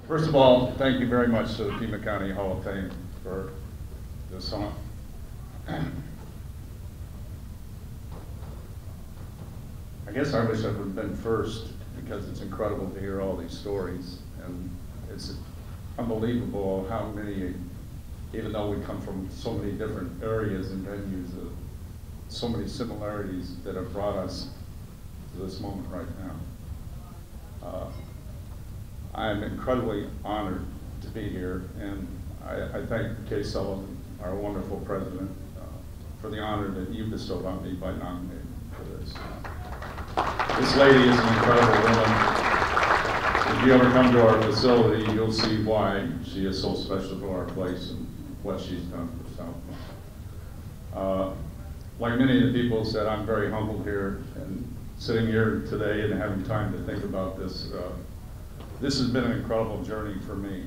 First of all, thank you very much to the Pima County Hall of Fame for this song. I guess I wish I would have been first, because it's incredible to hear all these stories, and it's unbelievable how many, even though we come from so many different areas and venues, so many similarities that have brought us to this moment right now. I am incredibly honored to be here, and I thank Kay Sullivan, our wonderful president, for the honor that you bestowed on me by nominating me for this. This lady is an incredible woman. If you ever come to our facility, you'll see why she is so special to our place and what she's done for South Point. Like many of the people said, I'm very humbled here, and sitting here today and having time to think about this. This has been an incredible journey for me.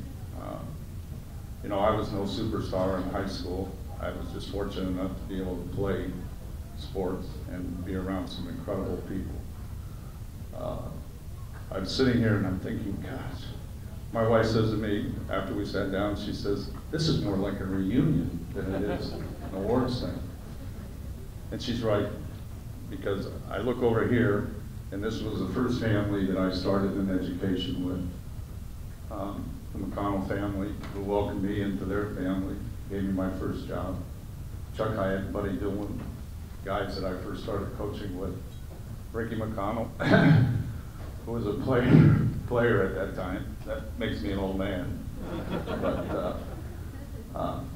You know, I was no superstar in high school. I was just fortunate enough to be able to play sports and be around some incredible people. I'm sitting here and I'm thinking, gosh, my wife says to me after we sat down, she says, this is more like a reunion than it is an awards thing. And she's right, because I look over here, and this was the first family that I started in education with. The McConnell family, who welcomed me into their family, gave me my first job. Chuck Hyatt and Buddy Dillon, guys that I first started coaching with. Ricky McConnell, who was a player at that time. That makes me an old man. But,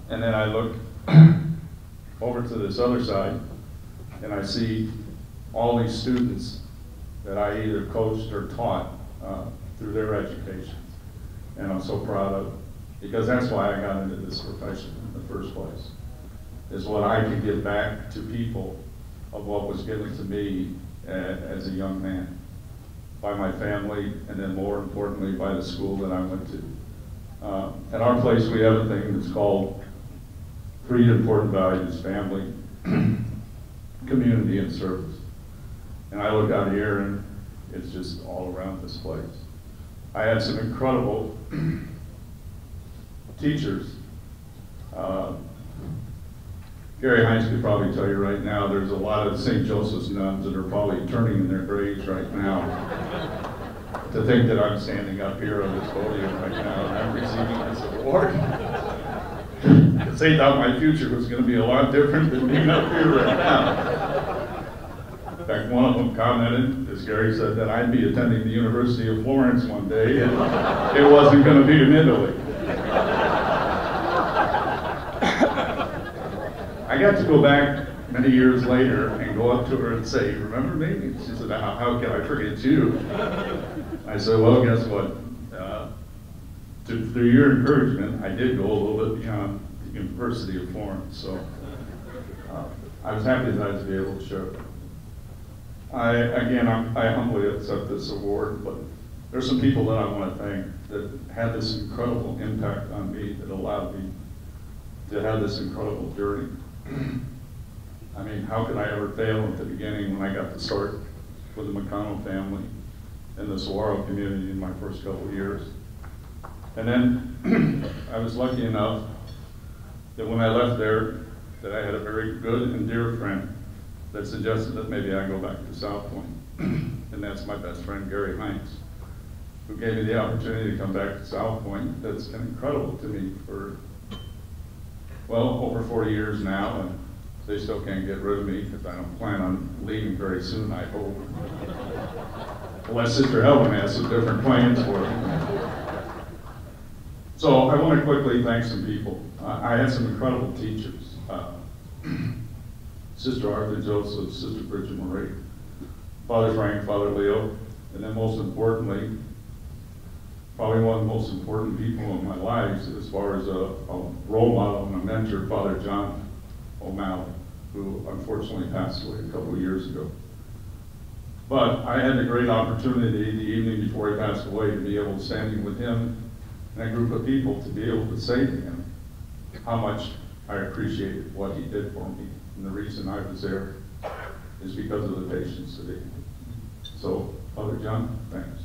and then I look over to this other side, and I see all these students that I either coached or taught through their education. And I'm so proud of it, because that's why I got into this profession in the first place, is what I could give back to people of what was given to me as a young man, by my family, and then more importantly, by the school that I went to. At our place, we have a thing that's called 3 important values: family, community, and service. And I look out here and it's just all around this place. I had some incredible teachers. Gary Hines could probably tell you right now, there's a lot of St. Joseph's nuns that are probably turning in their graves right now to think that I'm standing up here on this podium right now and I'm receiving this award. Because they thought my future was going to be a lot different than being up here right now. In fact, one of them commented, as Gary said, that I'd be attending the University of Florence one day, and it wasn't going to be in Italy. I got to go back many years later and go up to her and say, remember me? And she said, how can I forget you? I said, well, guess what? Through your encouragement, I did go a little bit beyond the University of Florence, so I was happy that I was able to share it. I humbly accept this award, but there's some people that I want to thank that had this incredible impact on me, that allowed me to have this incredible journey. I mean, how could I ever fail at the beginning when I got to start with the McConnell family and the Saguaro community in my first couple of years? And then I was lucky enough that when I left there, that I had a very good and dear friend that suggested that maybe I go back to South Point. And that's my best friend, Gary Hines, who gave me the opportunity to come back to South Point. That's been incredible to me for, well, over 40 years now, and they still can't get rid of me because I don't plan on leaving very soon, I hope. Unless Sister Helen has some different plans for me. So I want to quickly thank some people. I had some incredible teachers. Sister Arthur Joseph, Sister Bridget Marie, Father Frank, Father Leo, and then most importantly, probably one of the most important people in my life as far as a role model and a mentor, Father John O'Malley, who unfortunately passed away a couple of years ago. But I had the great opportunity the evening before he passed away to be able to stand with him and a group of people to be able to say to him how much I appreciated what he did for me. And the reason I was there is because of the patience that he had. So, Father John, thanks.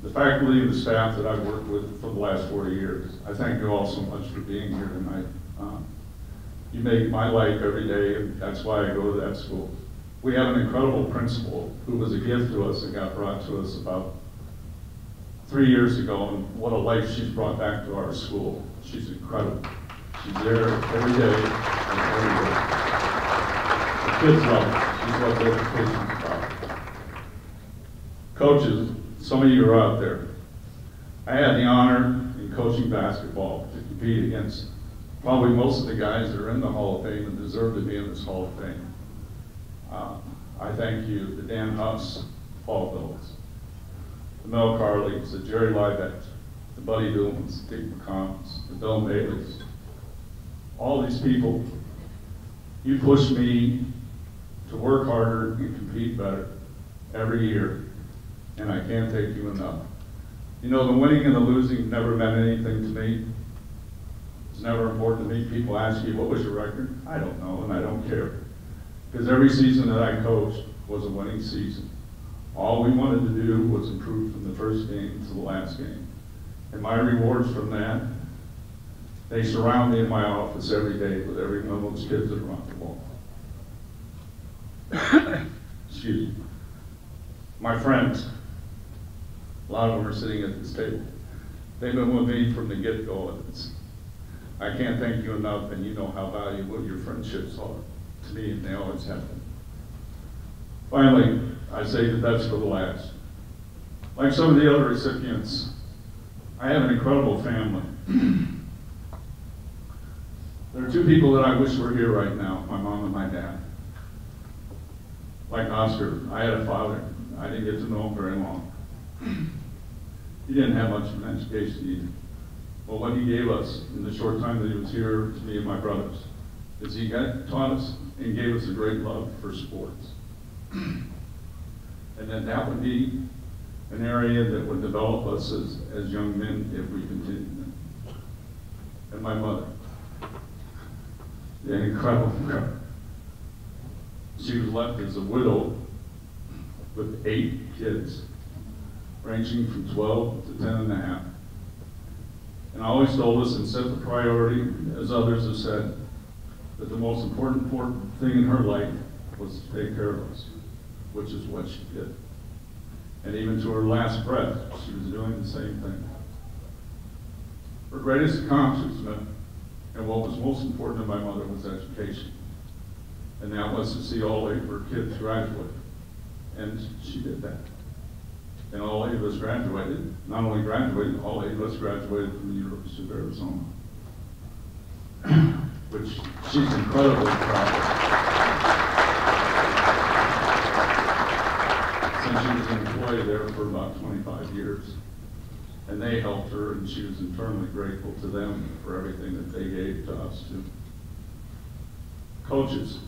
the faculty and the staff that I've worked with for the last 40 years, I thank you all so much for being here tonight. You make my life every day, and that's why I go to that school. We have an incredible principal who was a gift to us and got brought to us about 3 years ago, and what a life she's brought back to our school. She's incredible. She's there every day and every day. The kids love her. She's what education's about. Coaches, some of you are out there. I had the honor in coaching basketball to compete against probably most of the guys that are in the Hall of Fame and deserve to be in this Hall of Fame. I thank you, the Dan Huss, Paul Bills, the Mel Carleys, the Jerry Libect, the Buddy Dooms, the Dick McCombs, the Bill Baileys. All these people, you push me to work harder and compete better every year, and I can't thank you enough. You know, the winning and the losing never meant anything to me. It's never important to me. People ask you, what was your record? I don't know, and I don't care. Because every season that I coached was a winning season. All we wanted to do was improve from the first game to the last game. And my rewards from that, they surround me in my office every day with every one of those kids that are on the wall. Excuse me. My friends, a lot of them are sitting at this table. They've been with me from the get-go. I can't thank you enough, and you know how valuable your friendships are to me, and they always have been. Finally, I say that that's for the last. Like some of the other recipients, I have an incredible family. There are two people that I wish were here right now, my mom and my dad. Like Oscar, I had a father. I didn't get to know him very long. He didn't have much of an education either. But what he gave us in the short time that he was here to me and my brothers is he taught us and gave us a great love for sports. And then that would be an area that would develop us as young men if we continued. And my mother, the incredible girl. She was left as a widow with 8 kids, ranging from 12 to 10 and a half. And always told us and set the priority, as others have said, that the most important thing in her life was to take care of us, which is what she did. And even to her last breath, she was doing the same thing. Her greatest accomplishment, and what was most important to my mother, was education. And that was to see all 8 of her kids graduate. And she did that. And all 8 of us graduated. Not only graduated, all 8 of us graduated from the University of Arizona. Which she's incredibly proud of. Since she was an employee there for about 25 years. And they helped her, and she was eternally grateful to them for everything that they gave to us too. Coaches,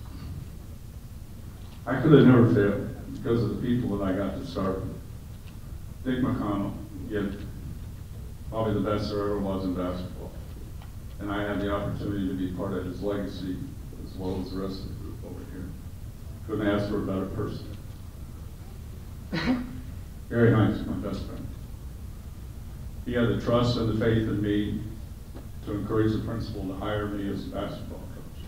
I could have never failed because of the people that I got to start with. Dick McConnell, again, probably the best there ever was in basketball. And I had the opportunity to be part of his legacy as well as the rest of the group over here. Couldn't ask for a better person. Gary Hines, my best friend. He had the trust and the faith in me to encourage the principal to hire me as a basketball coach.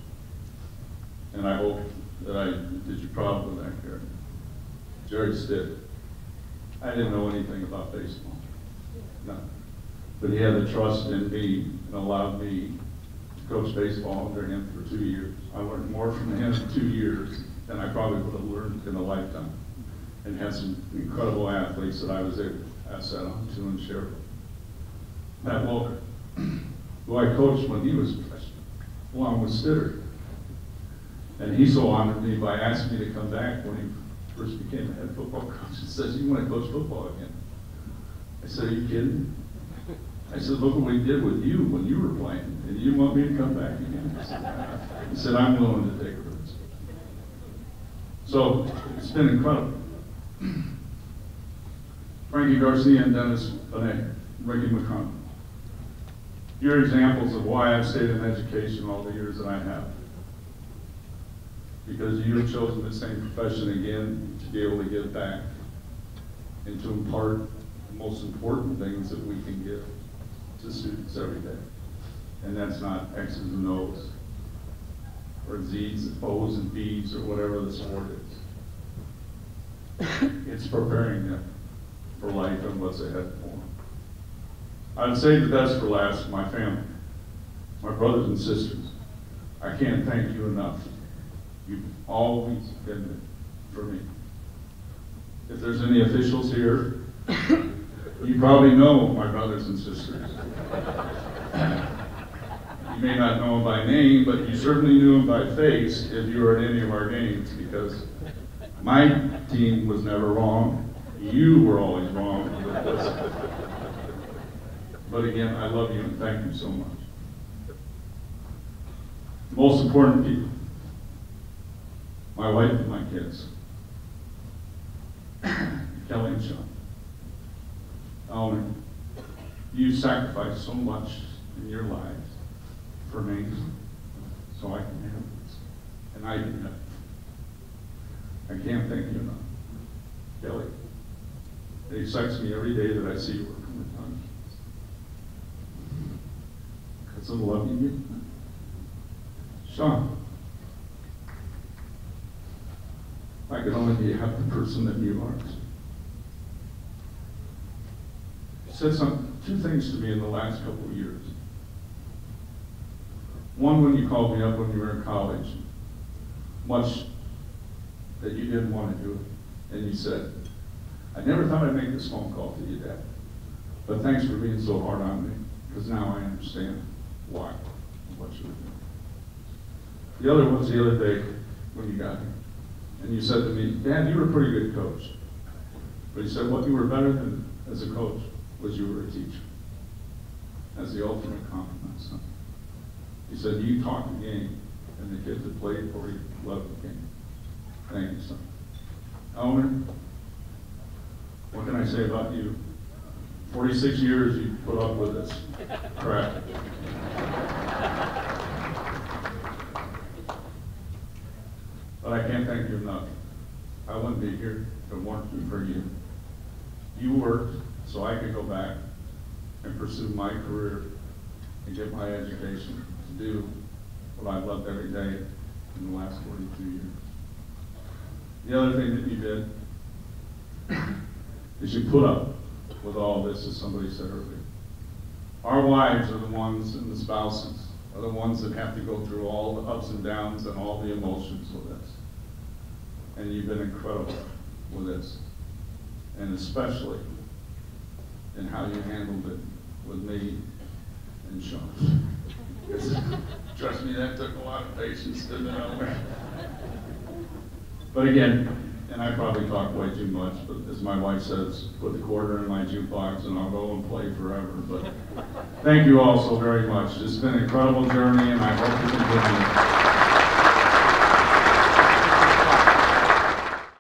And I hope that I did you proud with that, Gary. Jerry Stitt. I didn't know anything about baseball, no. But he had the trust in me and allowed me to coach baseball under him for 2 years. I learned more from him in 2 years than I probably would have learned in a lifetime. And had some incredible athletes that I was able to pass that on to and share with. Matt Walker, who I coached when he was a freshman, along with Stitter. And he so honored me by asking me to come back when he first became a head football coach. He says, "You want to coach football again?" I said, "Are you kidding?" I said, "Look what we did with you when you were playing, and you want me to come back again?" He said, "I'm willing to take a risk." So it's been incredible. Frankie Garcia and Dennis Benet, Ricky McConnell. You're examples of why I've stayed in education all the years that I have. Because you have chosen the same profession again to be able to give back and to impart most important things that we can give to students every day. And that's not X's and O's, or Z's, O's and B's, or whatever the sport is. It's preparing them for life and what's ahead for them. I would say the best for last, my family, my brothers and sisters. I can't thank you enough. You've always been there for me. If there's any officials here, you probably know my brothers and sisters. You may not know them by name, but you certainly knew them by face if you were at any of our games, because my team was never wrong. You were always wrong with this. But again, I love you and thank you so much. Most important people, my wife and my kids, Kelly and Sean. Alan, you sacrificed so much in your lives for me, so I can have this. And I did that. I can't thank you enough. Kelly, it excites me every day that I see you working with Tom. Because of loving you. Sean, I could only be half the person that you are. You said two things to me in the last couple of years. One, when you called me up when you were in college, much that you didn't want to do it, and you said, I never thought I'd make this phone call to you, Dad, but thanks for being so hard on me, because now I understand why and what you were doing. The other was the other day when you got here, and you said to me, Dad, you were a pretty good coach. But you said what you were better than as a coach was you were a teacher. That's the ultimate compliment, son. You said you taught the game, and the kids that played for you loved the game. Thank you, son. Elmer, what can I say about you? 46 years you put up with this crap. But I can't thank you enough. I wouldn't be here if it weren't for you. You worked so I could go back and pursue my career and get my education to do what I've loved every day in the last 42 years. The other thing that you did is you put up with all this, as somebody said earlier. Our wives are the ones, and the spouses are the ones that have to go through all the ups and downs and all the emotions with this. And you've been incredible with this, and especially in how you handled it with me and Sean. Trust me, that took a lot of patience, didn't it? But again, and I probably talk way too much, but as my wife says, put the quarter in my jukebox and I'll go and play forever. But thank you all so very much. It's been an incredible journey, and I hope you continue.